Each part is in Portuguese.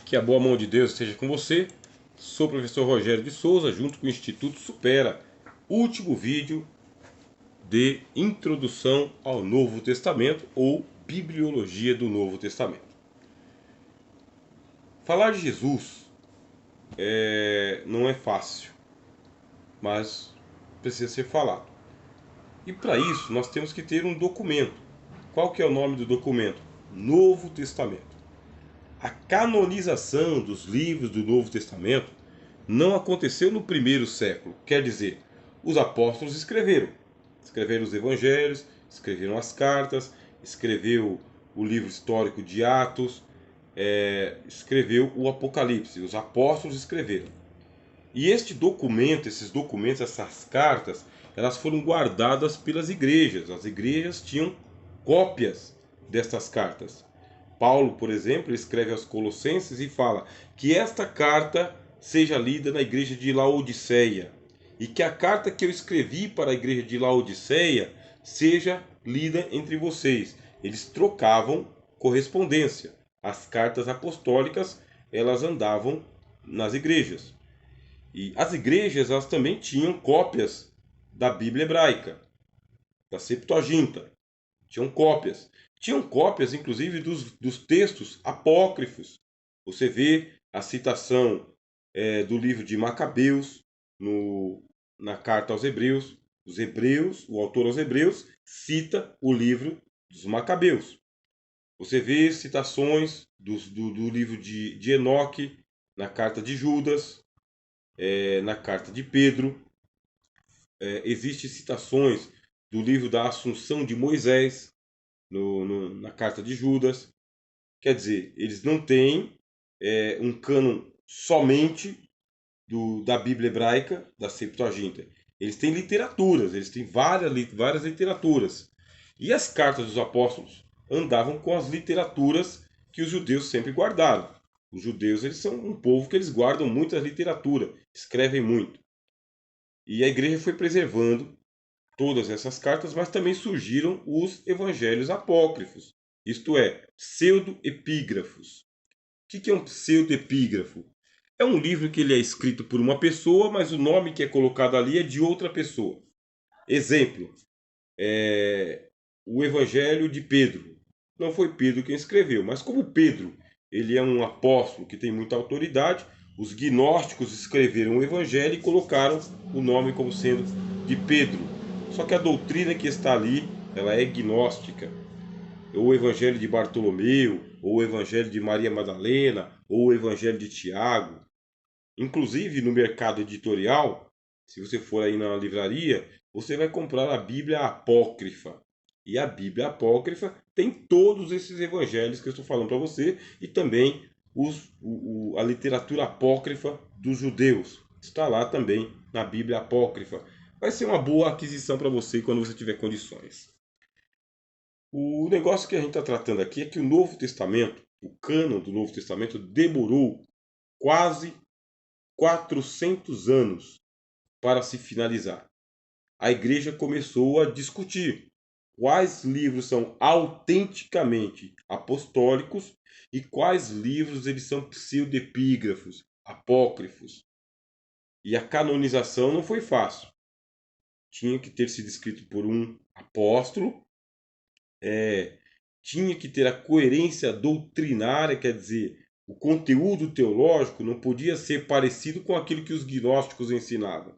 Que a boa mão de Deus esteja com você. Sou o professor Rogério de Souza, junto com o Instituto Supera. Último vídeo de introdução ao Novo Testamento ou Bibliologia do Novo Testamento. Falar de Jesus não é fácil, mas precisa ser falado. E para isso nós temos que ter um documento. Qual que é o nome do documento? Novo Testamento. A canonização dos livros do Novo Testamento não aconteceu no primeiro século. Quer dizer, os apóstolos escreveram os evangelhos, escreveram as cartas, escreveu o livro histórico de Atos, escreveu o Apocalipse. Os apóstolos escreveram. E este documento, essas cartas, elas foram guardadas pelas igrejas. As igrejas tinham cópias destas cartas. Paulo, por exemplo, escreve aos Colossenses e fala que esta carta seja lida na igreja de Laodiceia e que a carta que eu escrevi para a igreja de Laodiceia seja lida entre vocês. Eles trocavam correspondência. As cartas apostólicas, elas andavam nas igrejas. E as igrejas, elas também tinham cópias da Bíblia hebraica, da Septuaginta. Tinham cópias. Tinham cópias, inclusive, dos textos apócrifos. Você vê a citação do livro de Macabeus na carta aos Hebreus. O autor aos Hebreus, cita o livro dos Macabeus. Você vê citações do livro de Enoque, na carta de Judas, na carta de Pedro. Existem citações do livro da Assunção de Moisés, na carta de Judas. Quer dizer, eles não têm um cânon somente da Bíblia hebraica, da Septuaginta. Eles têm literaturas, eles têm várias literaturas. E as cartas dos apóstolos andavam com as literaturas que os judeus sempre guardaram. Os judeus, eles são um povo que eles guardam muita literatura, escrevem muito. E a igreja foi preservando todas essas cartas, mas também surgiram os evangelhos apócrifos, isto é, pseudoepígrafos. O que é um pseudoepígrafo? É um livro que ele é escrito por uma pessoa, mas o nome que é colocado ali é de outra pessoa. Exemplo, o Evangelho de Pedro. Não foi Pedro quem escreveu, mas como Pedro ele é um apóstolo que tem muita autoridade, os gnósticos escreveram o Evangelho e colocaram o nome como sendo de Pedro. Só que a doutrina que está ali, ela é gnóstica. Ou o Evangelho de Bartolomeu, ou o Evangelho de Maria Madalena, ou o Evangelho de Tiago. Inclusive, no mercado editorial, se você for aí na livraria, você vai comprar a Bíblia Apócrifa. E a Bíblia Apócrifa tem todos esses evangelhos que eu estou falando para você e também a literatura apócrifa dos judeus. Está lá também na Bíblia Apócrifa. Vai ser uma boa aquisição para você quando você tiver condições. O negócio que a gente está tratando aqui é que o Novo Testamento, o cânon do Novo Testamento, demorou quase 400 anos para se finalizar. A igreja começou a discutir quais livros são autenticamente apostólicos e quais livros eles são pseudepígrafos, apócrifos. E a canonização não foi fácil. Tinha que ter sido escrito por um apóstolo, tinha que ter a coerência doutrinária, quer dizer, o conteúdo teológico não podia ser parecido com aquilo que os gnósticos ensinavam.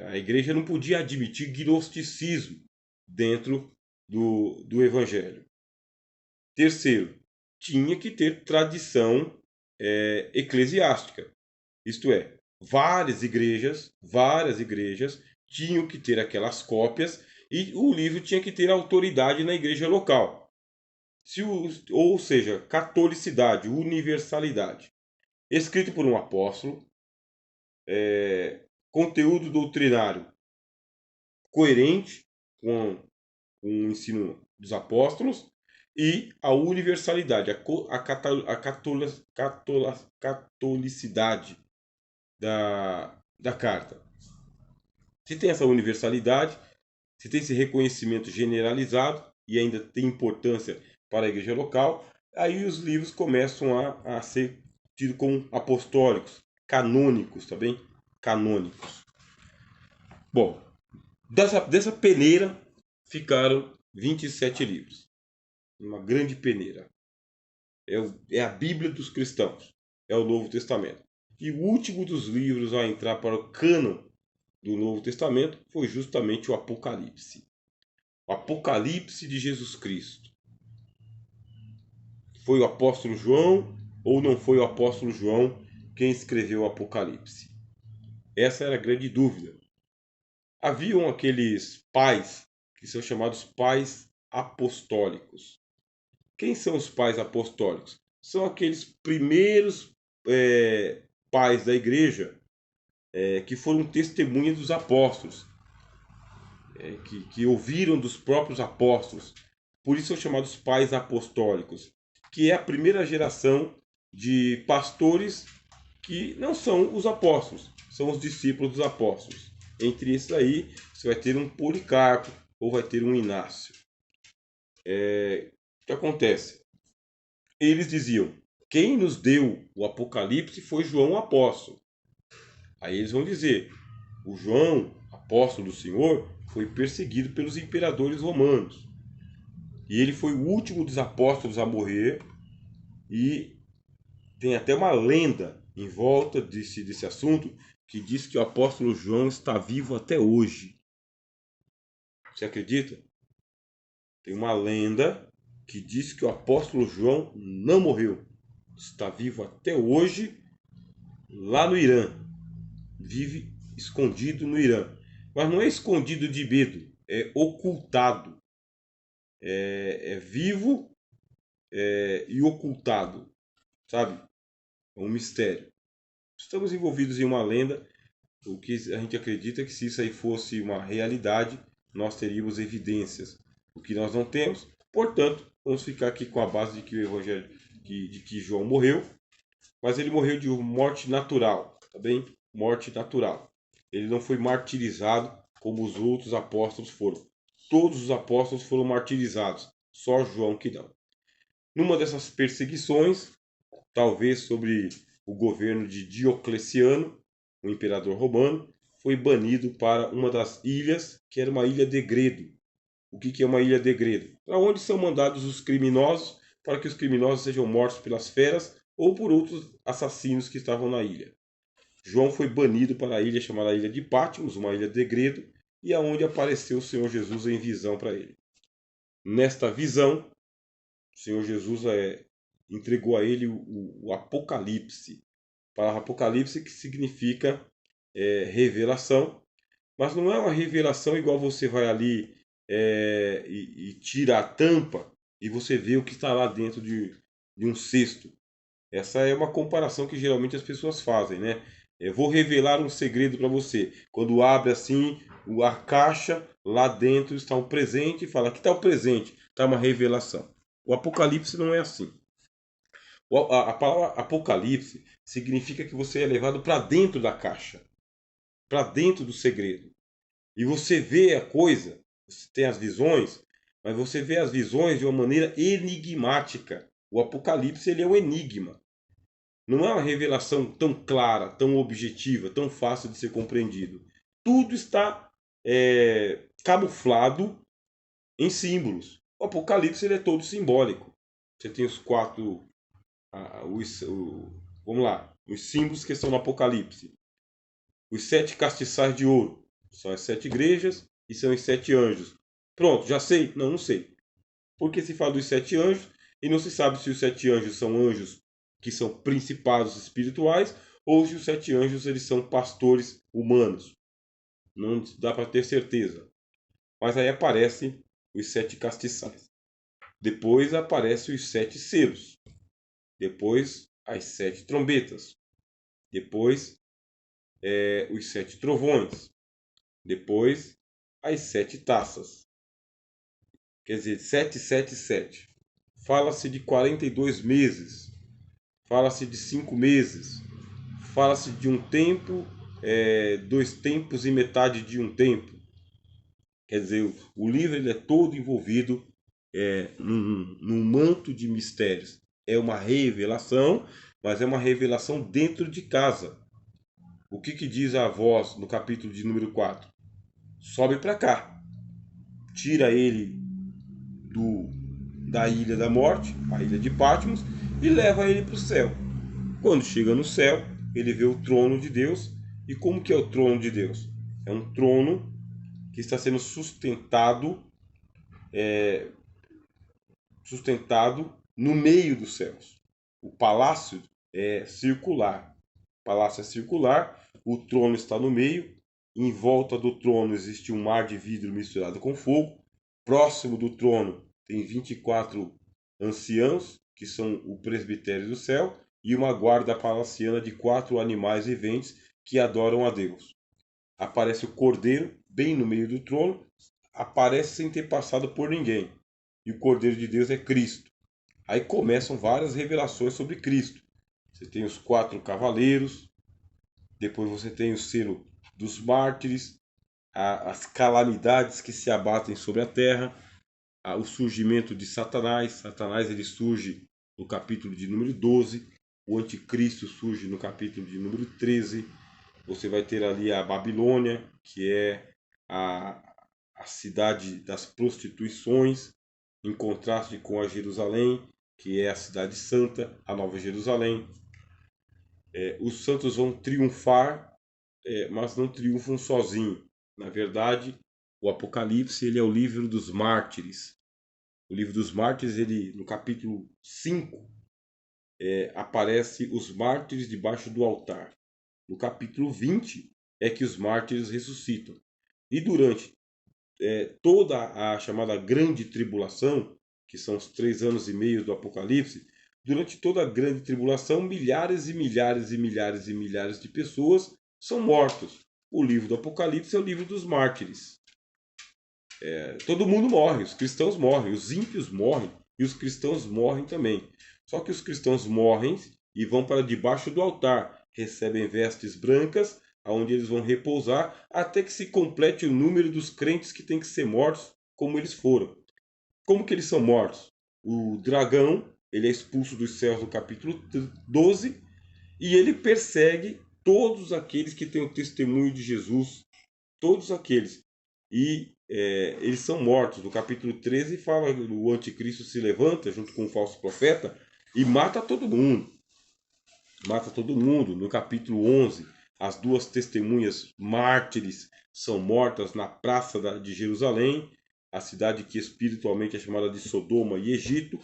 A igreja não podia admitir gnosticismo dentro do evangelho. Terceiro, tinha que ter tradição eclesiástica. Isto é, várias igrejas tinham que ter aquelas cópias e o livro tinha que ter autoridade na igreja local. Ou seja, catolicidade, universalidade. Escrito por um apóstolo, conteúdo doutrinário coerente com o ensino dos apóstolos e a universalidade, a catolicidade da carta. Se tem essa universalidade, se tem esse reconhecimento generalizado e ainda tem importância para a igreja local, Aí os livros começam a ser tidos como apostólicos, canônicos, tá bem? Canônicos. Bom, dessa peneira ficaram 27 livros. Uma grande peneira. É a Bíblia dos cristãos. É o Novo Testamento. E o último dos livros a entrar para o cânon do Novo Testamento foi justamente o Apocalipse. O Apocalipse de Jesus Cristo. Foi o apóstolo João ou não foi o apóstolo João quem escreveu o Apocalipse? Essa era a grande dúvida. Haviam aqueles pais que são chamados pais apostólicos. Quem são os pais apostólicos? São aqueles primeiros pais da igreja que foram testemunhas dos apóstolos, que ouviram dos próprios apóstolos. Por isso são chamados pais apostólicos, que é a primeira geração de pastores que não são os apóstolos, são os discípulos dos apóstolos. Entre esses aí, você vai ter um Policarpo ou vai ter um Inácio. O que acontece? Eles diziam, quem nos deu o Apocalipse foi João o apóstolo. Aí eles vão dizer, o João, apóstolo do Senhor, foi perseguido pelos imperadores romanos. E ele foi o último dos apóstolos a morrer. E tem até uma lenda em volta desse assunto que diz que o apóstolo João está vivo até hoje. Você acredita? Tem uma lenda que diz que o apóstolo João não morreu. Está vivo até hoje lá no Irã. Vive escondido no Irã. Mas não é escondido de medo, é ocultado. É vivo e ocultado, sabe? É um mistério. Estamos envolvidos em uma lenda. O que a gente acredita é que se isso aí fosse uma realidade, nós teríamos evidências. O que nós não temos, portanto, vamos ficar aqui com a base de que o evangelho, de que João morreu, mas ele morreu de morte natural, tá bem? Morte natural. Ele não foi martirizado como os outros apóstolos foram. Todos os apóstolos foram martirizados, só João que não. Numa dessas perseguições, talvez sobre o governo de Diocleciano, o imperador romano, foi banido para uma das ilhas, que era uma ilha degredo. O que é uma ilha degredo? Para onde são mandados os criminosos, para que os criminosos sejam mortos pelas feras ou por outros assassinos que estavam na ilha. João foi banido para a ilha chamada Ilha de Patmos, uma ilha degredo, e aonde apareceu o Senhor Jesus em visão para ele. Nesta visão, o Senhor Jesus entregou a ele o Apocalipse. A palavra Apocalipse que significa revelação, mas não é uma revelação igual você vai ali e tira a tampa e você vê o que está lá dentro de um cesto. Essa é uma comparação que geralmente as pessoas fazem, né? Eu vou revelar um segredo para você. Quando abre assim a caixa, lá dentro está um presente e fala: aqui está o presente, está uma revelação. O Apocalipse não é assim. A palavra Apocalipse significa que você é levado para dentro da caixa, para dentro do segredo. E você vê a coisa, você tem as visões, mas você vê as visões de uma maneira enigmática. O Apocalipse ele é um enigma. Não é uma revelação tão clara, tão objetiva, tão fácil de ser compreendido. Tudo está camuflado em símbolos. O Apocalipse ele é todo simbólico. Você tem os quatro, vamos lá, os símbolos que estão no Apocalipse. Os 7 castiçais de ouro são as 7 igrejas e são os 7 anjos. Pronto, já sei? Não, não sei. Porque se fala dos 7 anjos e não se sabe se os 7 anjos são anjos que são principados espirituais ou se os 7 anjos eles são pastores humanos. Não dá para ter certeza. Mas aí aparecem os 7 castiçais. Depois aparecem os 7 selos. Depois as 7 trombetas. Depois os 7 trovões. Depois as 7 taças. Quer dizer, 777. Fala-se de 42 meses. Fala-se de 5 meses. Fala-se de um tempo, 2 tempos e metade de um tempo. Quer dizer, o livro ele é todo envolvido num manto de mistérios. É uma revelação, mas é uma revelação dentro de casa. O que diz a voz no capítulo de número 4? Sobe para cá, tira ele da ilha da morte, a ilha de Patmos, e leva ele para o céu. Quando chega no céu, ele vê o trono de Deus. E como que é o trono de Deus? É um trono que está sendo sustentado no meio dos céus. O palácio é circular. O palácio é circular, o trono está no meio. Em volta do trono existe um mar de vidro misturado com fogo. Próximo do trono tem 24 anciãos, que são o presbitério do céu, e uma guarda palaciana de 4 animais viventes que adoram a Deus. Aparece o cordeiro bem no meio do trono, aparece sem ter passado por ninguém. E o cordeiro de Deus é Cristo. Aí começam várias revelações sobre Cristo. Você tem os 4 cavaleiros, depois você tem o selo dos mártires, as calamidades que se abatem sobre a terra, o surgimento de Satanás. Satanás ele surge no capítulo de número 12, o anticristo surge no capítulo de número 13. Você vai ter ali a Babilônia, que é a cidade das prostituições, em contraste com a Jerusalém, que é a cidade santa, a Nova Jerusalém. Os santos vão triunfar, mas não triunfam sozinhos. Na verdade, o Apocalipse ele é o livro dos mártires. O livro dos mártires, ele, no capítulo 5, aparece os mártires debaixo do altar. No capítulo 20 é que os mártires ressuscitam. E durante toda a chamada grande tribulação, que são os 3 anos e meio do Apocalipse, durante toda a grande tribulação, milhares e milhares e milhares e milhares de pessoas são mortos. O livro do Apocalipse é o livro dos mártires. Todo mundo morre, os cristãos morrem, os ímpios morrem e os cristãos morrem também. Só que os cristãos morrem e vão para debaixo do altar, recebem vestes brancas, onde eles vão repousar até que se complete o número dos crentes que têm que ser mortos, como eles foram. Como que eles são mortos? O dragão, ele é expulso dos céus no capítulo 12 e ele persegue todos aqueles que têm o testemunho de Jesus, todos aqueles. E eles são mortos. No capítulo 13 fala que o anticristo se levanta junto com o falso profeta e mata todo mundo. Mata todo mundo. No capítulo 11, as 2 testemunhas mártires são mortas na praça de Jerusalém, a cidade que espiritualmente é chamada de Sodoma e Egito,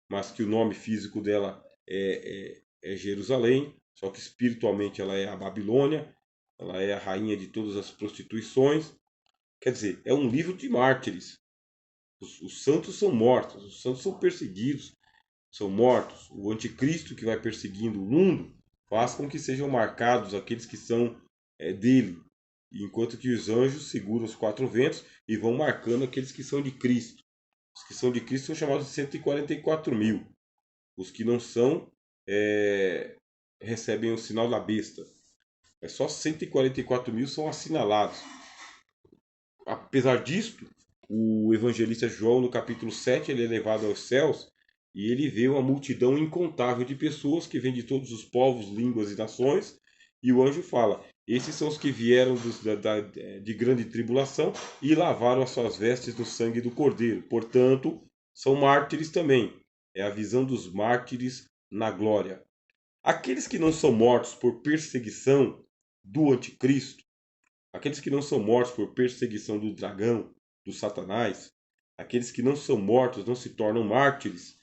mas que o nome físico dela é Jerusalém, só que espiritualmente ela é a Babilônia, ela é a rainha de todas as prostituições. Quer dizer, é um livro de mártires. Os santos são mortos, os santos são perseguidos, são mortos. O anticristo que vai perseguindo o mundo faz com que sejam marcados aqueles que são dele, enquanto que os anjos seguram os 4 ventos e vão marcando aqueles que são de Cristo. Os que são de Cristo são chamados de 144 mil. Os que não são recebem o sinal da besta. Só 144 mil são assinalados. Apesar disto, o evangelista João, no capítulo 7, ele é levado aos céus e ele vê uma multidão incontável de pessoas que vêm de todos os povos, línguas e nações. E o anjo fala: esses são os que vieram de grande tribulação e lavaram as suas vestes no sangue do Cordeiro. Portanto, são mártires também. É a visão dos mártires na glória. Aqueles que não são mortos por perseguição do anticristo, aqueles que não são mortos por perseguição do dragão, do Satanás, aqueles que não são mortos, não se tornam mártires,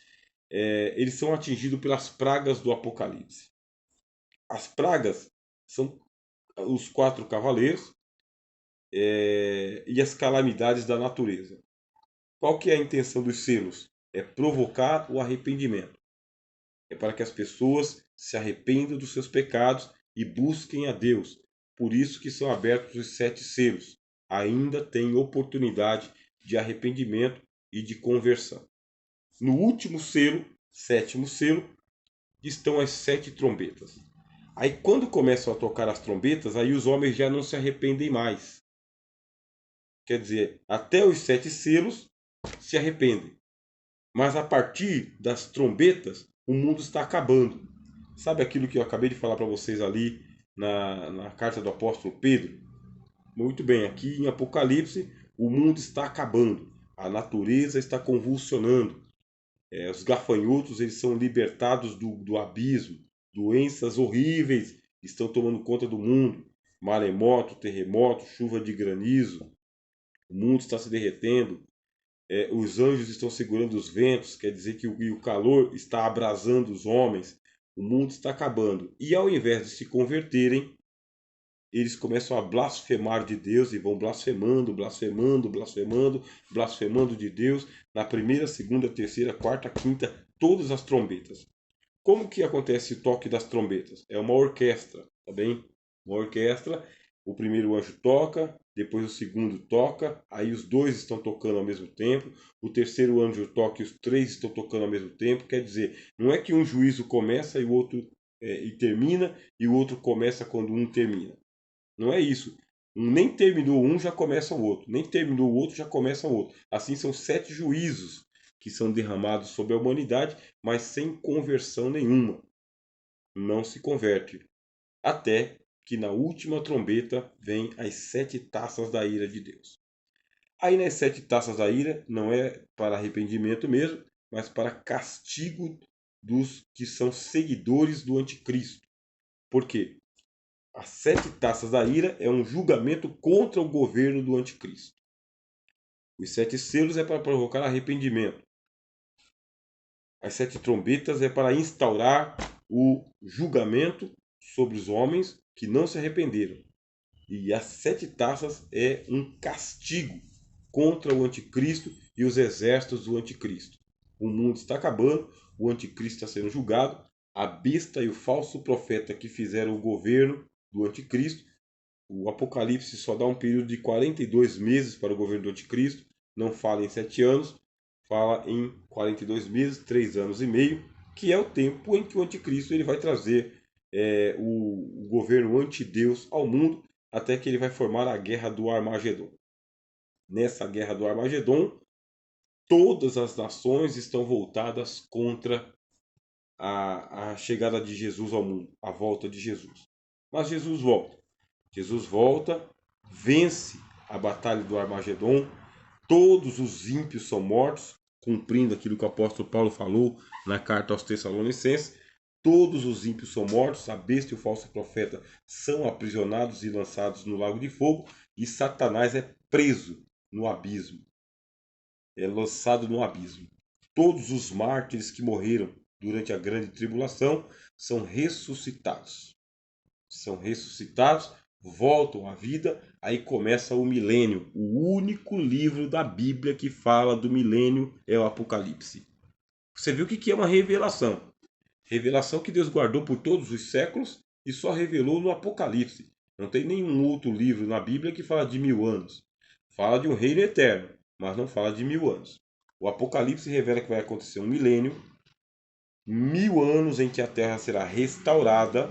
eles são atingidos pelas pragas do Apocalipse. As pragas são os 4 cavaleiros e as calamidades da natureza. Qual que é a intenção dos selos? É provocar o arrependimento. É para que as pessoas se arrependam dos seus pecados e busquem a Deus. Por isso que são abertos os 7 selos. Ainda tem oportunidade de arrependimento e de conversão. No último selo, 7º selo, estão as 7 trombetas. Aí quando começam a tocar as trombetas, aí os homens já não se arrependem mais. Quer dizer, até os 7 selos se arrependem. Mas a partir das trombetas, o mundo está acabando. Sabe aquilo que eu acabei de falar para vocês ali na carta do apóstolo Pedro? Muito bem, aqui em Apocalipse, o mundo está acabando. A natureza está convulsionando. Os gafanhotos eles são libertados do abismo. Doenças horríveis estão tomando conta do mundo. Maremoto, terremoto, chuva de granizo. O mundo está se derretendo. Os anjos estão segurando os ventos, quer dizer que o calor está abrasando os homens. O mundo está acabando. E ao invés de se converterem, eles começam a blasfemar de Deus e vão blasfemando, blasfemando, blasfemando, blasfemando de Deus na primeira, segunda, terceira, quarta, quinta, todas as trombetas. Como que acontece o toque das trombetas? É uma orquestra, tá bem? Uma orquestra, o primeiro anjo toca, depois o segundo toca, aí os dois estão tocando ao mesmo tempo, o terceiro anjo toca e os três estão tocando ao mesmo tempo, quer dizer, não é que um juízo começa e o outro e termina, e o outro começa quando um termina. Não é isso. Nem terminou um, já começa o outro. Nem terminou o outro, já começa o outro. Assim são 7 juízos que são derramados sobre a humanidade, mas sem conversão nenhuma. Não se converte. Até que na última trombeta vem as 7 taças da ira de Deus. Aí nas 7 taças da ira não é para arrependimento mesmo, mas para castigo dos que são seguidores do anticristo. Por quê? As 7 taças da ira é um julgamento contra o governo do anticristo. Os 7 selos é para provocar arrependimento. As 7 trombetas é para instaurar o julgamento sobre os homens que não se arrependeram. E as 7 taças é um castigo contra o anticristo e os exércitos do anticristo. O mundo está acabando, o anticristo está sendo julgado, a besta e o falso profeta que fizeram o governo do anticristo. O Apocalipse só dá um período de 42 meses para o governo do anticristo, não fala em 7 anos, fala em 42 meses, 3 anos e meio, que é o tempo em que o anticristo ele vai trazer o governo anti-Deus ao mundo, até que ele vai formar a guerra do Armagedon. Nessa guerra do Armagedon, todas as nações estão voltadas contra a chegada de Jesus ao mundo, a volta de Jesus. Mas Jesus volta. Jesus volta, vence a batalha do Armagedon, todos os ímpios são mortos, cumprindo aquilo que o apóstolo Paulo falou na carta aos Tessalonicenses. Todos os ímpios são mortos, a besta e o falso profeta são aprisionados e lançados no lago de fogo, e Satanás é preso no abismo, é lançado no abismo. Todos os mártires que morreram durante a grande tribulação são ressuscitados. São ressuscitados, voltam à vida, aí começa o milênio. O único livro da Bíblia que fala do milênio é o Apocalipse. Você viu o que é uma revelação? Revelação que Deus guardou por todos os séculos e só revelou no Apocalipse. Não tem nenhum outro livro na Bíblia que fala de 1000 anos. Fala de um reino eterno, mas não fala de 1000 anos. O Apocalipse revela que vai acontecer um milênio, 1000 anos em que a terra será restaurada.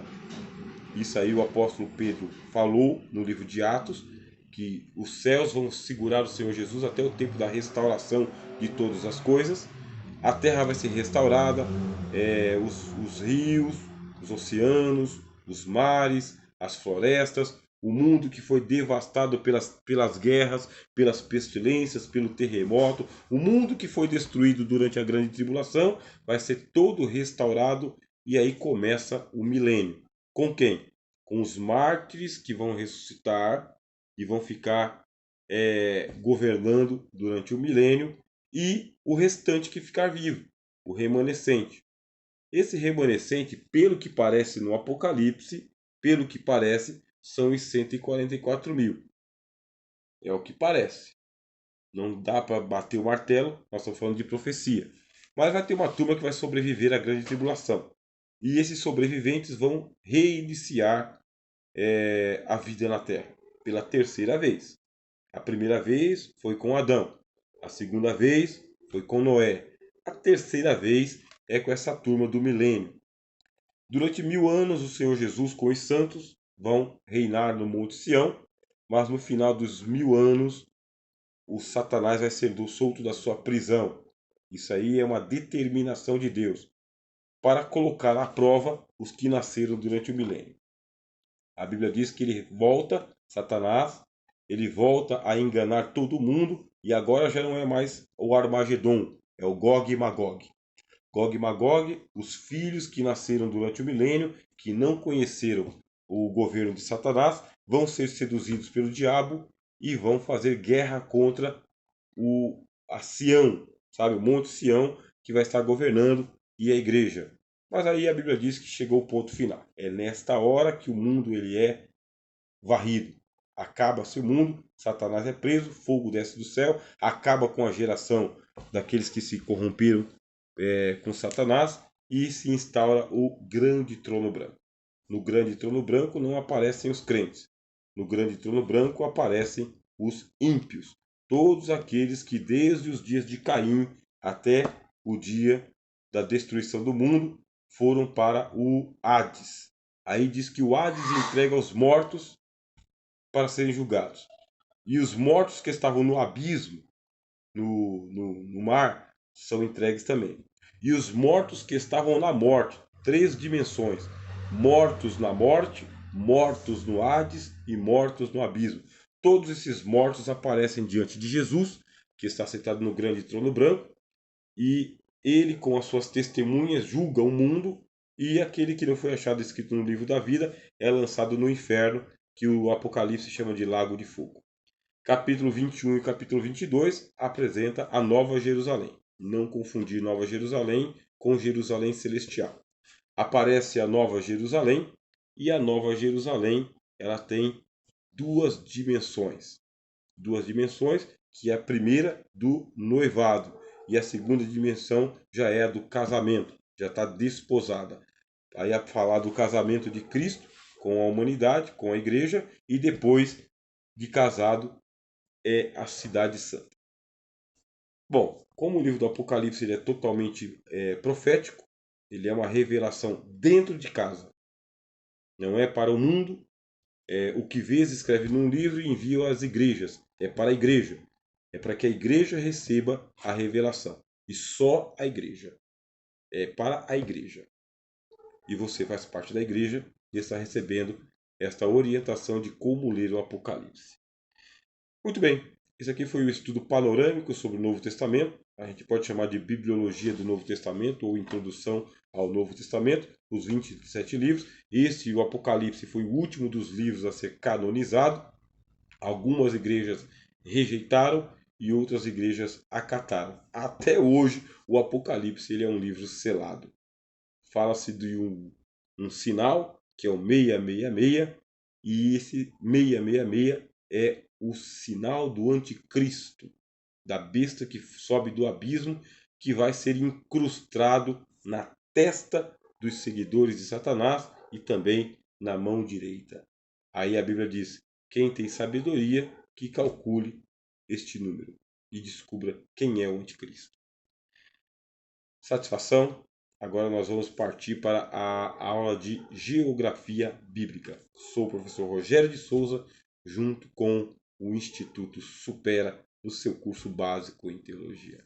Isso aí o apóstolo Pedro falou no livro de Atos, que os céus vão segurar o Senhor Jesus até o tempo da restauração de todas as coisas. A terra vai ser restaurada, os rios, os oceanos, os mares, as florestas, o mundo que foi devastado pelas guerras, pelas pestilências, pelo terremoto, o mundo que foi destruído durante a grande tribulação vai ser todo restaurado, e aí começa o milênio. Com quem? Com os mártires que vão ressuscitar e vão ficar governando durante o milênio, e o restante que ficar vivo, o remanescente. Esse remanescente, pelo que parece no Apocalipse, pelo que parece, são os 144 mil. É o que parece. Não dá para bater o martelo, nós estamos falando de profecia. Mas vai ter uma turma que vai sobreviver à grande tribulação. E esses sobreviventes vão reiniciar a vida na Terra pela terceira vez. A primeira vez foi com Adão. A segunda vez foi com Noé. A terceira vez é com essa turma do milênio. Durante 1000 anos, o Senhor Jesus com os santos vão reinar no Monte Sião, mas no final dos 1000 anos, o Satanás vai ser solto da sua prisão. Isso aí é uma determinação de Deus para colocar à prova os que nasceram durante o milênio. A Bíblia diz que ele volta, Satanás, ele volta a enganar todo mundo e agora já não é mais o Armagedon, é o Gog e Magog. Gog e Magog, os filhos que nasceram durante o milênio, que não conheceram o governo de Satanás, vão ser seduzidos pelo diabo e vão fazer guerra contra a Sião, sabe? O Monte Sião, que vai estar governando, e a igreja. Mas aí a Bíblia diz que chegou o ponto final. É nesta hora que o mundo ele é varrido. Acaba-se o mundo, Satanás é preso, fogo desce do céu, acaba com a geração daqueles que se corromperam com Satanás e se instaura o grande trono branco. No grande trono branco não aparecem os crentes. No grande trono branco aparecem os ímpios. Todos aqueles que desde os dias de Caim até o dia da destruição do mundo foram para o Hades. Aí diz que o Hades entrega os mortos para serem julgados. E os mortos que estavam no abismo, no mar, são entregues também. E os mortos que estavam na morte, 3 dimensões: mortos na morte, mortos no Hades e mortos no abismo. Todos esses mortos aparecem diante de Jesus, que está sentado no grande trono branco, e ele, com as suas testemunhas, julga o mundo, e aquele que não foi achado escrito no livro da vida é lançado no inferno, que o Apocalipse chama de lago de fogo. Capítulo 21 e capítulo 22 apresenta a Nova Jerusalém. Não confundir Nova Jerusalém com Jerusalém Celestial. Aparece a Nova Jerusalém, e a Nova Jerusalém ela tem duas dimensões. Duas dimensões, que é a primeira do noivado, e a segunda dimensão já é a do casamento, já está desposada. Aí a falar do casamento de Cristo com a humanidade, com a igreja, e depois de casado é a cidade santa. Bom, como o livro do Apocalipse ele é totalmente profético, ele é uma revelação dentro de casa. Não é para o mundo. O que vês escreve num livro e envia às igrejas. É para a igreja. É para que a igreja receba a revelação. E só a igreja. É para a igreja. E você faz parte da igreja e está recebendo esta orientação de como ler o Apocalipse. Muito bem, esse aqui foi o estudo panorâmico sobre o Novo Testamento. A gente pode chamar de Bibliologia do Novo Testamento ou Introdução ao Novo Testamento, os 27 livros. Este, o Apocalipse, foi o último dos livros a ser canonizado. Algumas igrejas rejeitaram e outras igrejas acataram. Até hoje, o Apocalipse ele é um livro selado. Fala-se de um sinal, que é o 666, e esse 666 é o sinal do anticristo, da besta que sobe do abismo, que vai ser incrustado na testa dos seguidores de Satanás e também na mão direita. Aí a Bíblia diz: quem tem sabedoria, que calcule este número e descubra quem é o anticristo. Satisfação? Agora nós vamos partir para a aula de Geografia Bíblica. Sou o professor Rogério de Souza, junto com o Instituto Supera, no seu curso básico em Teologia.